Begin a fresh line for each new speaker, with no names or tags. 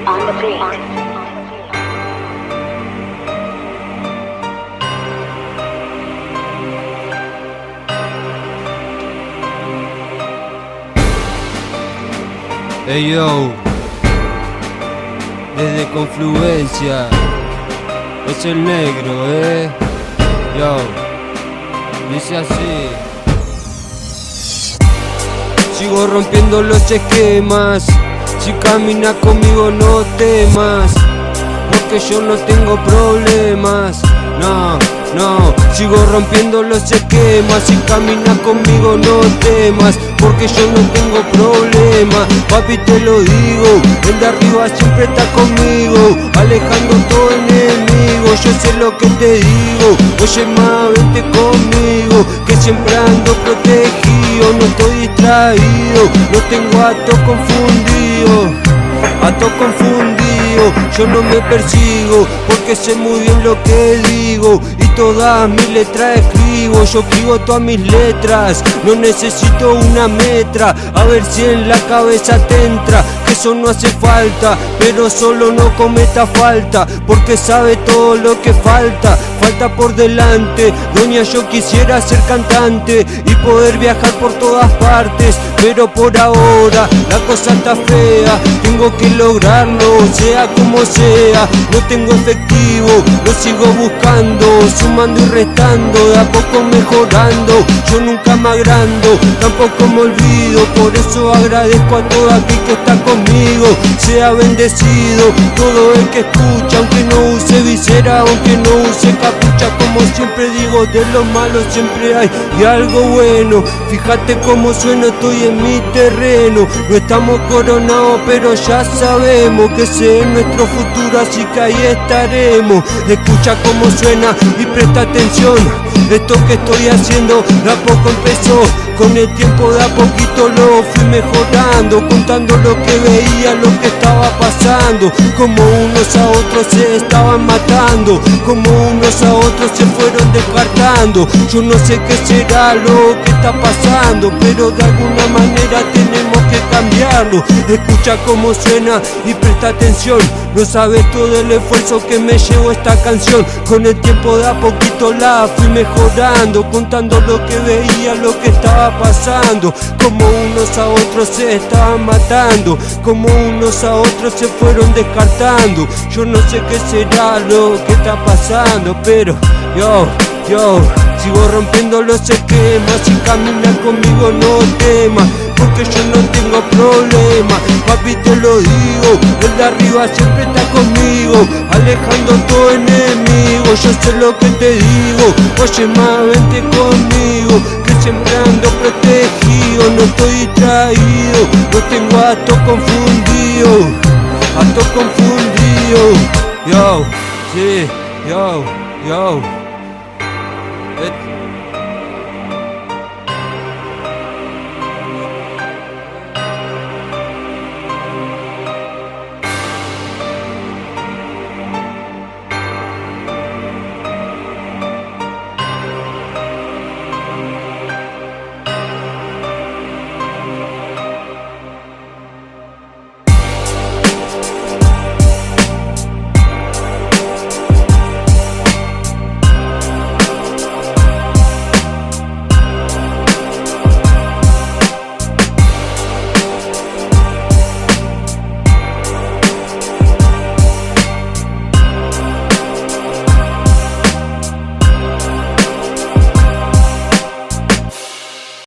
on the beat.
Hey yo, desde Confluencia, es el negro, yo, dice así. Sigo rompiendo los esquemas, si caminas conmigo no temas, porque yo no tengo problemas, no. Sigo rompiendo los esquemas, si caminas conmigo no temas, porque yo no tengo problema. Papi, te lo digo, el de arriba siempre está conmigo, alejando todo enemigo. Yo sé lo que te digo, oye ma, vente conmigo, que siempre ando protegido, no estoy distraído, no tengo a todo confundido, yo no me persigo, porque sé muy bien lo que digo, y todas mis letras escribo, yo escribo todas mis letras, no necesito una metra, a ver si en la cabeza te entra, que eso no hace falta, pero solo no cometa falta, porque sabe todo lo que falta por delante. Doña, yo quisiera ser cantante y poder viajar por todas partes, pero por ahora la cosa está fea, tengo que lograrlo, sea como sea, no tengo efectivo, lo sigo buscando, sumando y restando, de a poco mejorando, yo nunca me agrando, tampoco me olvido, por eso agradezco a todo aquel que está conmigo, sea bendecido todo el que escucha, aunque no use visera, aunque no use capucha, como siempre digo, de lo malo siempre hay y algo bueno. Fíjate cómo suena, estoy en mi terreno, no estamos coronados, pero ya sabemos que ese es nuestro futuro, así que ahí estaremos. Escucha cómo suena y presta atención, esto que estoy haciendo de a poco empezó, con el tiempo de a poquito lo fui mejorando, contando lo que veía, lo que estaba pasando, como unos a otros se estaban matando, como unos a otros se fueron descartando. Yo no sé qué será lo que está pasando, pero de alguna manera tenemos que cambiarlo. Escucha cómo suena y presta atención, no sabes todo el esfuerzo que me llevó esta canción, con el tiempo de a poquito la fui mejorando, contando lo que veía, lo que estaba pasando, como unos a otros se estaban matando, como unos a otros se fueron descartando. Yo no sé qué será lo que está pasando, pero yo sigo rompiendo los esquemas, si caminas conmigo no temas, porque yo no tengo problema. Papi, te lo digo, el de arriba siempre está conmigo, alejando todo enemigo. Yo sé lo que te digo, oye ma, vente conmigo, que siempre ando protegido, no estoy distraído, no tengo a todo confundido, yo, sí, yo.